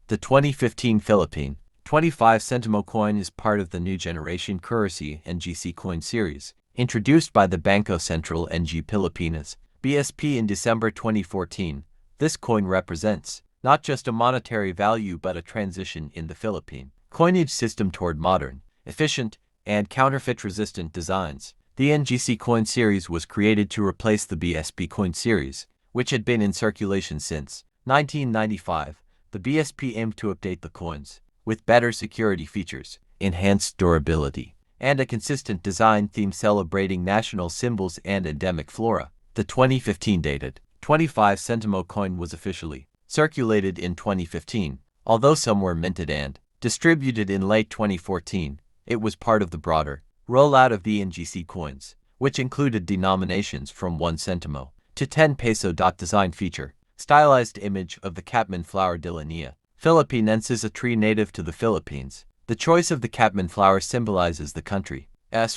The 2015 Philippine 25 Sentimo coin is part of the new generation currency NGC coin series, introduced by the Bangko Sentral NG Pilipinas (BSP) in December 2014. This coin represents not just a monetary value but a transition in the Philippine coinage system toward modern, efficient, and counterfeit-resistant designs. The NGC coin series was created to replace the BSP coin series, which had been in circulation since 1995. The BSP aimed to update the coins with better security features, enhanced durability, and a consistent design theme celebrating national symbols and endemic flora. The 2015 dated 25 Sentimo coin was officially circulated in 2015, although some were minted and distributed in late 2014. It was part of the broader rollout of the NGC coins, which included denominations from 1 centimo to 10 peso. Design feature stylized image of the Catman flower de Linea Philippinensis, a tree native to the Philippines. The choice of the Catman flower symbolizes the country's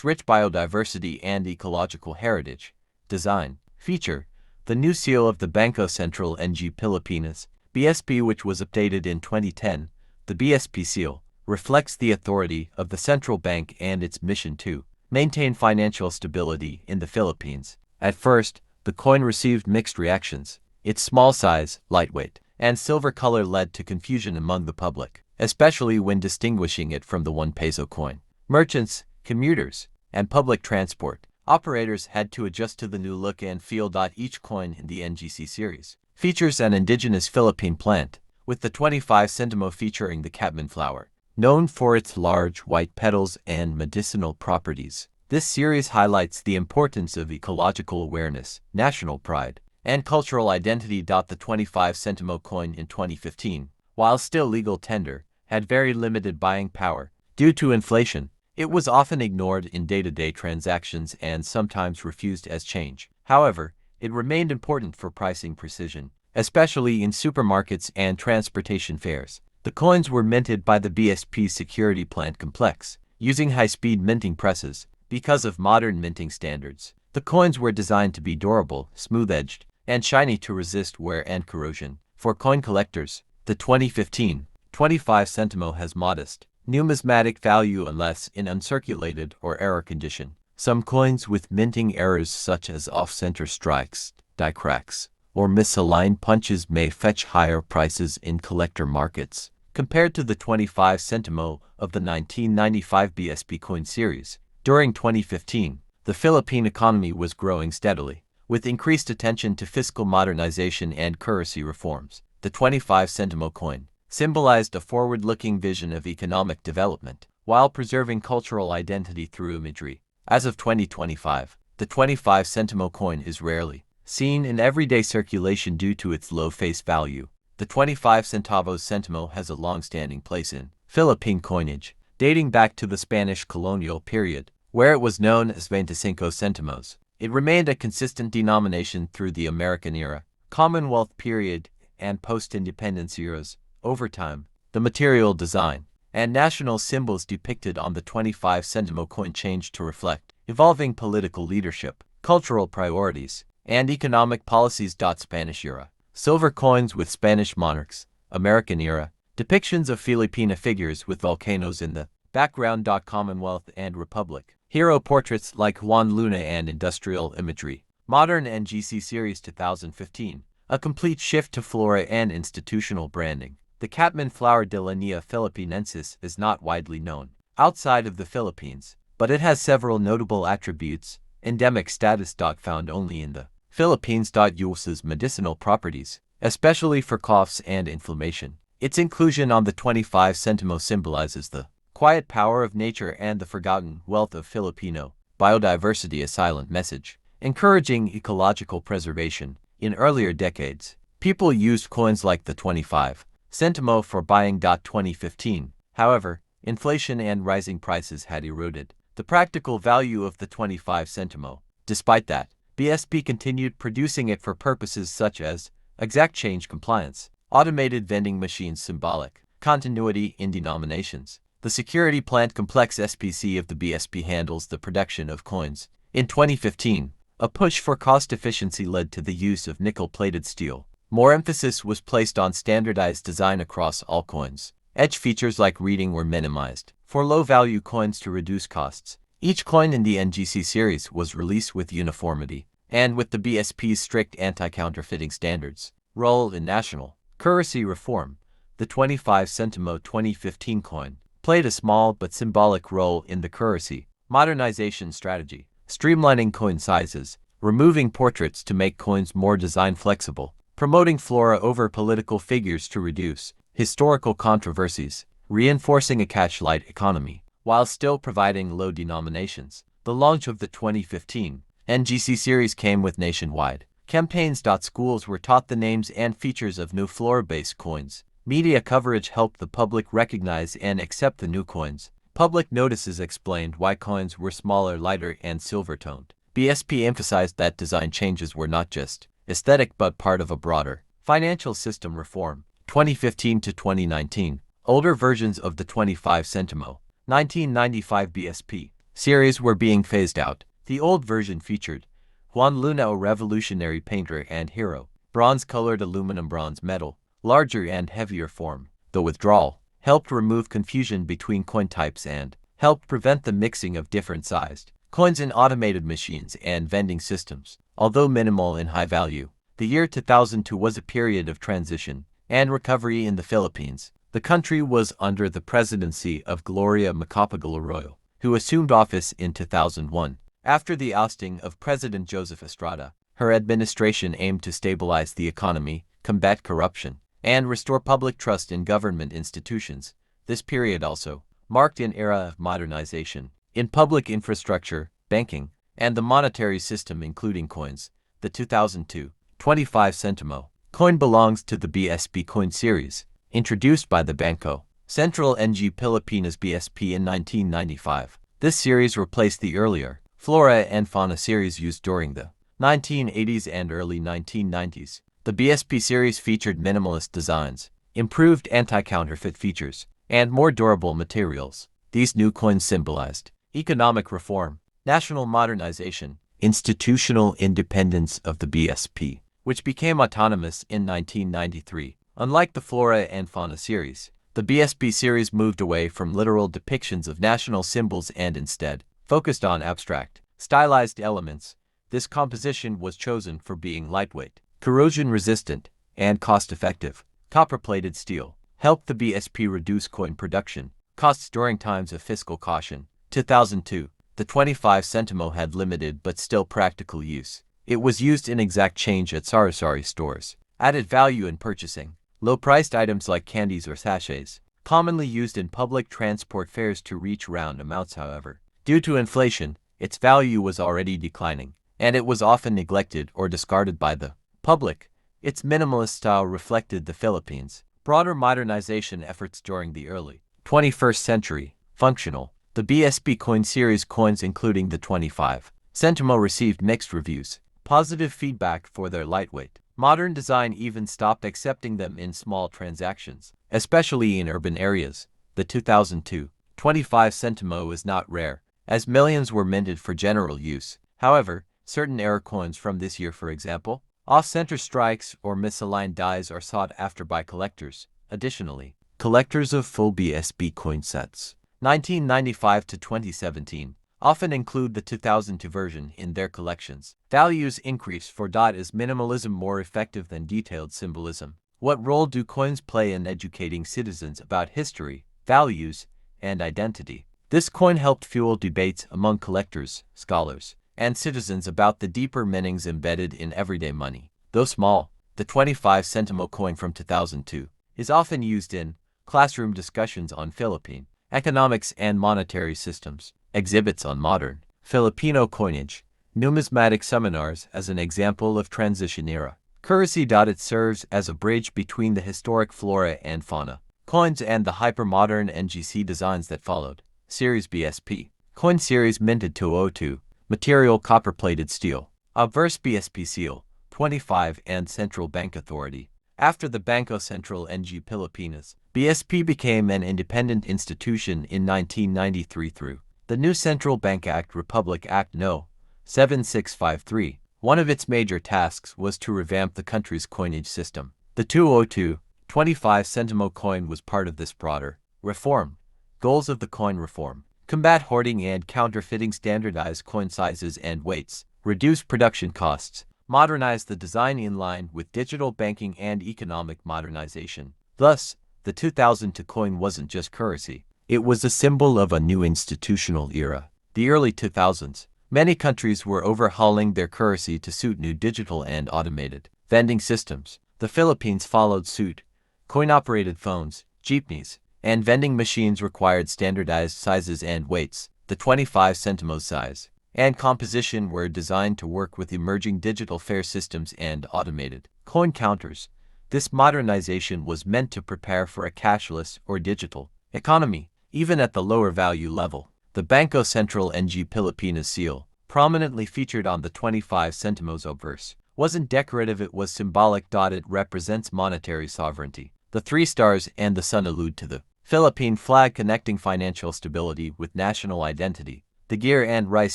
rich biodiversity and ecological heritage. Design feature the new seal of the Bangko Sentral NG Pilipinas BSP, which was updated in 2010. The BSP seal reflects the authority of the central bank and its mission to maintain financial stability in the Philippines. At first, the coin received mixed reactions. Its small size, lightweight, and silver color led to confusion among the public, especially when distinguishing it from the 1 peso coin. Merchants, commuters, and public transport operators had to adjust to the new look and feel. Each coin in the NGC series features an indigenous Philippine plant, with the 25 Sentimo featuring the Catman flower, known for its large white petals and medicinal properties. This series highlights the importance of ecological awareness, national pride, and cultural identity. The 25 Sentimo coin in 2015, while still legal tender, had very limited buying power. Due to inflation, it was often ignored in day-to-day transactions and sometimes refused as change. However, it remained important for pricing precision, especially in supermarkets and transportation fares. The coins were minted by the BSP security plant complex, using high-speed minting presses. Because of modern minting standards, the coins were designed to be durable, smooth-edged, and shiny to resist wear and corrosion. For coin collectors, the 2015 25 Sentimo has modest numismatic value unless in uncirculated or error condition. Some coins with minting errors such as off-center strikes, die cracks, or misaligned punches may fetch higher prices in collector markets. Compared to the 25 Sentimo of the 1995 BSP coin series, during 2015, the Philippine economy was growing steadily, with increased attention to fiscal modernization and currency reforms. The 25 Sentimo coin symbolized a forward-looking vision of economic development, while preserving cultural identity through imagery. As of 2025, the 25 Sentimo coin is rarely seen in everyday circulation due to its low face value. The 25 centavos Sentimo has a long-standing place in Philippine coinage, dating back to the Spanish colonial period, where it was known as 25 centimos. It remained a consistent denomination through the American era, Commonwealth period, and post-independence eras. Over time, the material design and national symbols depicted on the 25 Sentimo coin changed to reflect evolving political leadership, cultural priorities, and economic policies. Spanish era silver coins with Spanish monarchs. American era depictions of Filipina figures with volcanoes in the background. Commonwealth and Republic hero portraits like Juan Luna and industrial imagery. Modern NGC series 2015, a complete shift to flora and institutional branding. The Catman flower de Linea Philippinensis is not widely known outside of the Philippines, but it has several notable attributes. Endemic status. Found only in the Philippines. Uses medicinal properties, especially for coughs and inflammation. Its inclusion on the 25 Sentimo symbolizes the quiet power of nature and the forgotten wealth of Filipino biodiversity, a silent message encouraging ecological preservation. In earlier decades, people used coins like the 25 Sentimo for buying. 2015, however, inflation and rising prices had eroded the practical value of the 25 Sentimo. Despite that, BSP continued producing it for purposes such as exact change compliance, automated vending machines, symbolic continuity in denominations. The security plant complex SPC of the BSP handles the production of coins. In 2015, a push for cost efficiency led to the use of nickel-plated steel, More emphasis was placed on standardized design across all coins. Edge features like reading were minimized for low-value coins to reduce costs. Each coin in the NGC series was released with uniformity, and with the BSP's strict anti-counterfeiting standards. Role in national currency reform. The 25 Sentimo 2015 coin played a small but symbolic role in the currency modernization strategy, streamlining coin sizes, removing portraits to make coins more design flexible, promoting flora over political figures to reduce historical controversies, reinforcing a cash-light economy, while still providing low denominations. The launch of the 2015 NGC series came with nationwide campaigns. Schools were taught the names and features of new flora-based coins. Media coverage helped the public recognize and accept the new coins. Public notices explained why coins were smaller, lighter, and silver-toned. BSP emphasized that design changes were not just aesthetic but part of a broader financial system reform. 2015 to 2019, older versions of the 25 Sentimo 1995 BSP series were being phased out. The old version featured Juan Luna, a revolutionary painter and hero, bronze-colored aluminum bronze metal, larger and heavier form. The withdrawal helped remove confusion between coin types and helped prevent the mixing of different-sized coins in automated machines and vending systems. Although minimal in high value, the year 2002 was a period of transition and recovery in the Philippines. The country was under the presidency of Gloria Macapagal Arroyo, who assumed office in 2001. After the ousting of President Joseph Estrada, her administration aimed to stabilize the economy, combat corruption, and restore public trust in government institutions. This period also marked an era of modernization in public infrastructure, banking, and the monetary system, including coins. The 2002 25 Sentimo coin belongs to the BSP Coin Series, introduced by the Bangko Sentral and Pilipinas BSP in 1995. This series replaced the earlier Flora and Fauna series used during the 1980s and early 1990s. The BSP series featured minimalist designs, improved anti-counterfeit features, and more durable materials. These new coins symbolized economic reform, national modernization, institutional independence of the BSP, which became autonomous in 1993. Unlike the Flora and Fauna series, the BSP series moved away from literal depictions of national symbols and instead focused on abstract, stylized elements. This composition was chosen for being lightweight, corrosion-resistant, and cost-effective. Copper-plated steel helped the BSP reduce coin production costs during times of fiscal caution. 2002, the 25 Sentimo had limited but still practical use. It was used in exact change at sari-sari stores. Added value in purchasing low-priced items like candies or sachets, commonly used in public transport fares to reach round amounts. However, due to inflation, its value was already declining, and it was often neglected or discarded by the public. Its minimalist style reflected the Philippines' broader modernization efforts during the early 21st century. Functional. The BSP Coin Series coins, including the 25 Sentimo, received mixed reviews. Positive feedback for their lightweight, modern design even stopped accepting them in small transactions, especially in urban areas. The 2002 25 Sentimo is not rare, as millions were minted for general use. However, certain error coins from this year, for example, off-center strikes or misaligned dies, are sought after by collectors. Additionally, collectors of full BSP coin sets 1995 to 2017 often include the 2002 version in their collections. Values increase for Is minimalism more effective than detailed symbolism? What role do coins play in educating citizens about history, values, and identity? This coin helped fuel debates among collectors, scholars, and citizens about the deeper meanings embedded in everyday money. Though small, the 25 Sentimo coin from 2002 is often used in classroom discussions on Philippine economics and monetary systems, exhibits on modern Filipino coinage, numismatic seminars as an example of transition era currency. It serves as a bridge between the historic Flora and Fauna coins and the hyper-modern NGC designs that followed. Series BSP Coin Series minted 2002. Material copper-plated steel. Obverse BSP seal 25 and Central Bank Authority. After the Bangko Sentral and Pilipinas, BSP became an independent institution in 1993 through the new Central Bank Act, Republic Act No. 7653, One of its major tasks was to revamp the country's coinage system. The 202.25 Sentimo coin was part of this broader reform. Goals of the coin reform: combat hoarding and counterfeiting, standardize coin sizes and weights, reduce production costs, modernize the design in line with digital banking and economic modernization. Thus, the 2002 coin wasn't just currency. It was a symbol of a new institutional era. The early 2000s, many countries were overhauling their currency to suit new digital and automated vending systems. The Philippines followed suit. Coin-operated phones, jeepneys, and vending machines required standardized sizes and weights. The 25 Sentimo size and composition were designed to work with emerging digital fare systems and automated coin counters. This modernization was meant to prepare for a cashless or digital economy, even at the lower value level. The Bangko Sentral ng Pilipinas seal, prominently featured on the 25 Centimos obverse, wasn't decorative, it was symbolic. It represents monetary sovereignty. The 3 stars and the sun allude to the Philippine flag, connecting financial stability with national identity. The gear and rice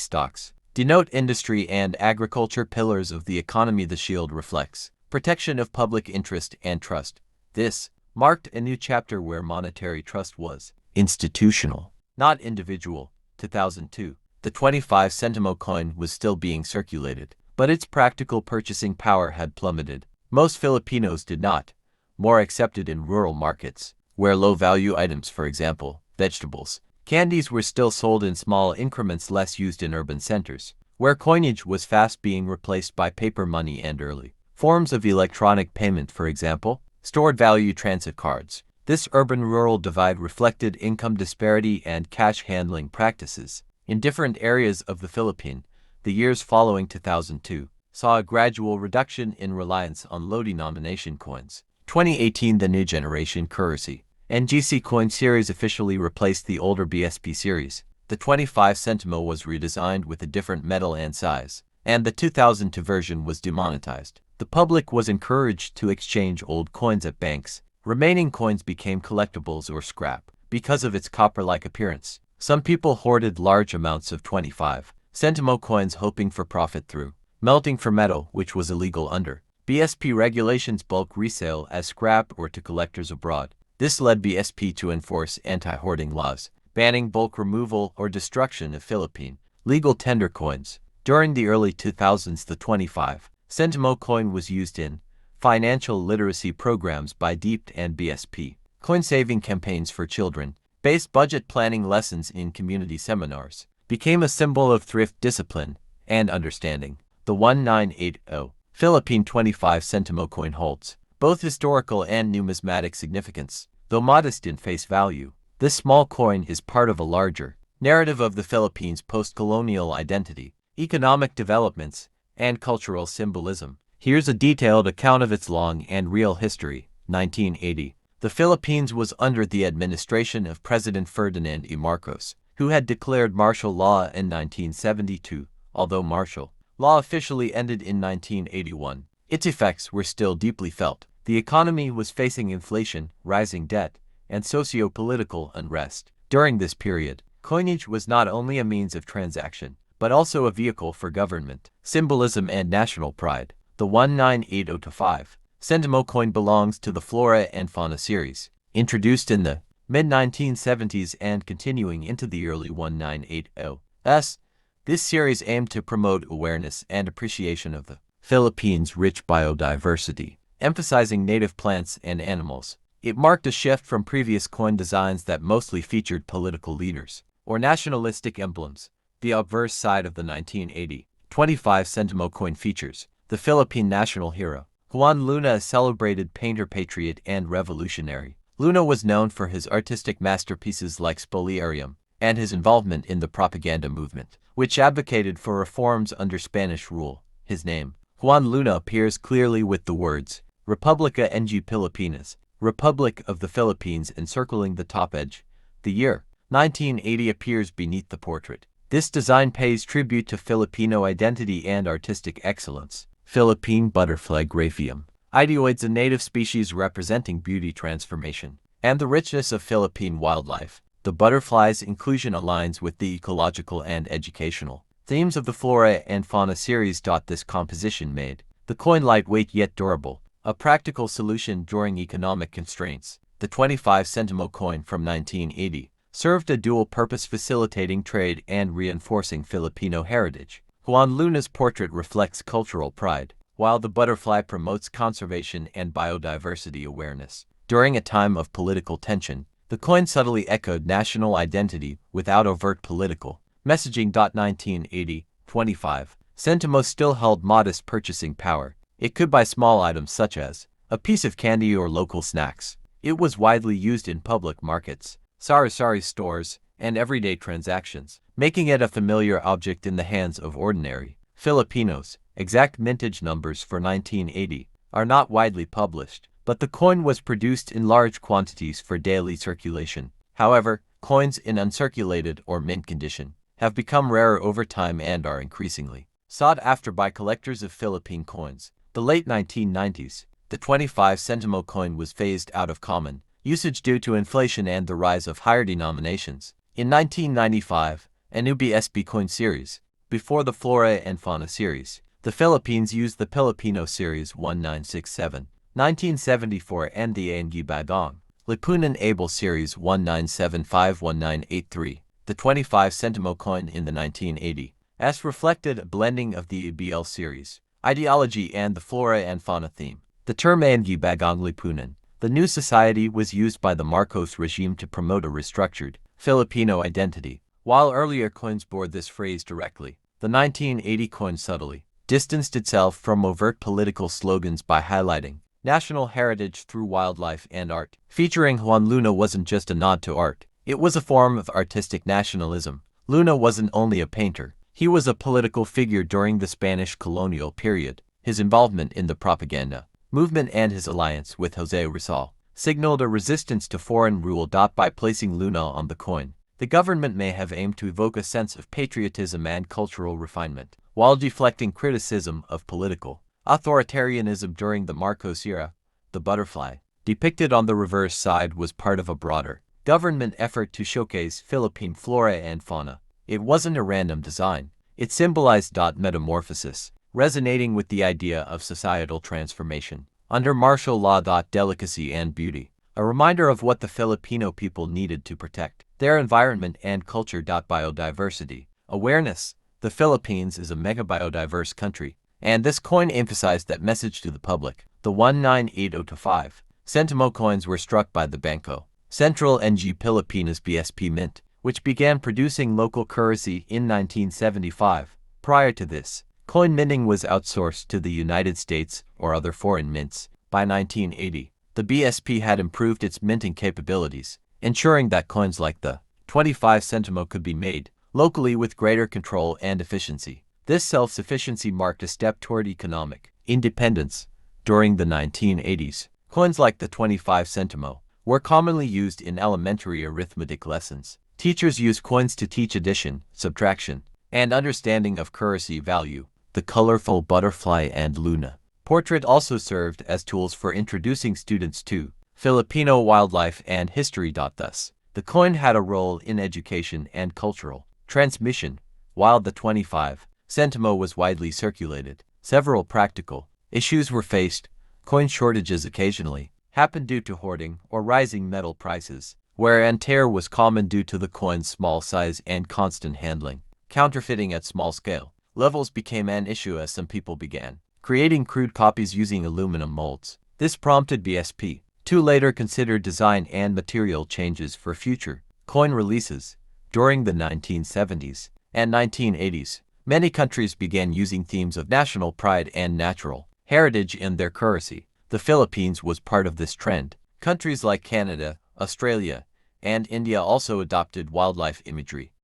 stalks denote industry and agriculture pillars of the economy. The shield reflects protection of public interest and trust. This marked a new chapter where monetary trust was institutional, not individual. 2002. The 25 Sentimo coin was still being circulated, but its practical purchasing power had plummeted. Most Filipinos did not. More accepted in rural markets, where low-value items, for example, vegetables, candies, were still sold in small increments, less used in urban centers, where coinage was fast being replaced by paper money and early forms of electronic payment, for example, stored value transit cards. This urban-rural divide reflected income disparity and cash handling practices in different areas of the Philippines. The years following 2002 saw a gradual reduction in reliance on low-denomination coins. 2018, the new generation currency and GC Coin Series officially replaced the older BSP series. The 25 Sentimo was redesigned with a different metal and size, and the 2002 version was demonetized. The public was encouraged to exchange old coins at banks. Remaining coins became collectibles or scrap because of its copper-like appearance. Some people hoarded large amounts of 25 Sentimo coins, hoping for profit through melting for metal, which was illegal under BSP regulations. Bulk resale as scrap or to collectors abroad. This led BSP to enforce anti-hoarding laws, banning bulk removal or destruction of Philippine legal tender coins. During the early 2000s, the 25 Sentimo coin was used in financial literacy programs by DEEP and BSP, coin-saving campaigns for children, based budget planning lessons in community seminars, became a symbol of thrift, discipline, and understanding. The 1980 Philippine 25 Sentimo coin holds both historical and numismatic significance. Though modest in face value, this small coin is part of a larger narrative of the Philippines' post-colonial identity, economic developments, and cultural symbolism. Here's a detailed account of its long and real history. 1980. The Philippines was under the administration of President Ferdinand E. Marcos, who had declared martial law in 1972. Although martial law officially ended in 1981, its effects were still deeply felt. The economy was facing inflation, rising debt, and socio-political unrest. During this period, coinage was not only a means of transaction, but also a vehicle for government, symbolism, and national pride. The 1980-5 Sentimo coin belongs to the Flora and Fauna series, introduced in the mid-1970s and continuing into the early 1980s. This series aimed to promote awareness and appreciation of the Philippines' rich biodiversity, emphasizing native plants and animals. It marked a shift from previous coin designs that mostly featured political leaders or nationalistic emblems. The obverse side of the 1980 25 Sentimo coin features the Philippine national hero, Juan Luna, a celebrated painter, patriot, and revolutionary. Luna was known for his artistic masterpieces like Spoliarium and his involvement in the propaganda movement, which advocated for reforms under Spanish rule. His name, Juan Luna, appears clearly with the words Republica ng Pilipinas, Republic of the Philippines, encircling the top edge. The year 1980 appears beneath the portrait. This design pays tribute to Filipino identity and artistic excellence. Philippine butterfly graphium, ideoids, a native species representing beauty, transformation, and the richness of Philippine wildlife. The butterfly's inclusion aligns with the ecological and educational Themes of the Flora and Fauna series. This composition made the coin lightweight yet durable, a practical solution during economic constraints. The 25 Sentimo coin from 1980 served a dual purpose, facilitating trade and reinforcing Filipino heritage. Juan Luna's portrait reflects cultural pride, while the butterfly promotes conservation and biodiversity awareness. During a time of political tension, the coin subtly echoed national identity without overt political messaging. 1980, 25. Sentimo still held modest purchasing power. It could buy small items such as a piece of candy or local snacks. It was widely used in public markets, sari-sari stores, and everyday transactions, making it a familiar object in the hands of ordinary Filipinos. Exact mintage numbers for 1980 are not widely published, but the coin was produced in large quantities for daily circulation. However, coins in uncirculated or mint condition have become rarer over time and are increasingly sought after by collectors of Philippine coins. The late 1990s, the 25 Sentimo coin was phased out of common usage due to inflation and the rise of higher denominations. In 1995, a new BSP Coin Series, before the Flora and Fauna series, the Philippines used the Filipino series 1967, 1974 and the Ang Bagong Lipunan Able series 1975-1983. The 25 Sentimo coin in the 1980s reflected a blending of the EBL series ideology and the Flora and Fauna theme. The term Ang Bagong Lipunan, the new society, was used by the Marcos regime to promote a restructured Filipino identity, while earlier coins bore this phrase directly. The 1980 coin subtly distanced itself from overt political slogans by highlighting national heritage through wildlife and art. Featuring Juan Luna wasn't just a nod to art, it was a form of artistic nationalism. Luna wasn't only a painter, he was a political figure during the Spanish colonial period. His involvement in the propaganda movement and his alliance with Jose Rizal signaled a resistance to foreign rule. By placing Luna on the coin, the government may have aimed to evoke a sense of patriotism and cultural refinement, while deflecting criticism of political authoritarianism during the Marcos era. The butterfly, depicted on the reverse side, was part of a broader government effort to showcase Philippine flora and fauna. It wasn't a random design. It symbolized metamorphosis, resonating with the idea of societal transformation under martial law. Delicacy and beauty, a reminder of what the Filipino people needed to protect their environment and culture. Biodiversity awareness. The Philippines is a mega-biodiverse country, and this coin emphasized that message to the public. The 1980-5 Sentimo coins were struck by the Bangko Sentral and Pilipinas BSP Mint, which began producing local currency in 1975. Prior to this, coin minting was outsourced to the United States or other foreign mints. By 1980, the BSP had improved its minting capabilities, ensuring that coins like the 25 Sentimo could be made locally with greater control and efficiency. This self-sufficiency marked a step toward economic independence. During the 1980s, coins like the 25 Sentimo were commonly used in elementary arithmetic lessons. Teachers used coins to teach addition, subtraction, and understanding of currency value. The colorful butterfly and Luna portrait also served as tools for introducing students to Filipino wildlife and history. Thus, the coin had a role in education and cultural transmission. While the 25 Sentimo was widely circulated, several practical issues were faced. Coin shortages occasionally happened due to hoarding or rising metal prices. Wear and tear was common due to the coin's small size and constant handling. Counterfeiting at small scale levels became an issue as some people began creating crude copies using aluminum molds. This prompted BSP to later consider design and material changes for future coin releases. During the 1970s and 1980s, many countries began using themes of national pride and natural heritage in their currency. The Philippines was part of this trend. Countries like Canada, Australia, and India also adopted wildlife imagery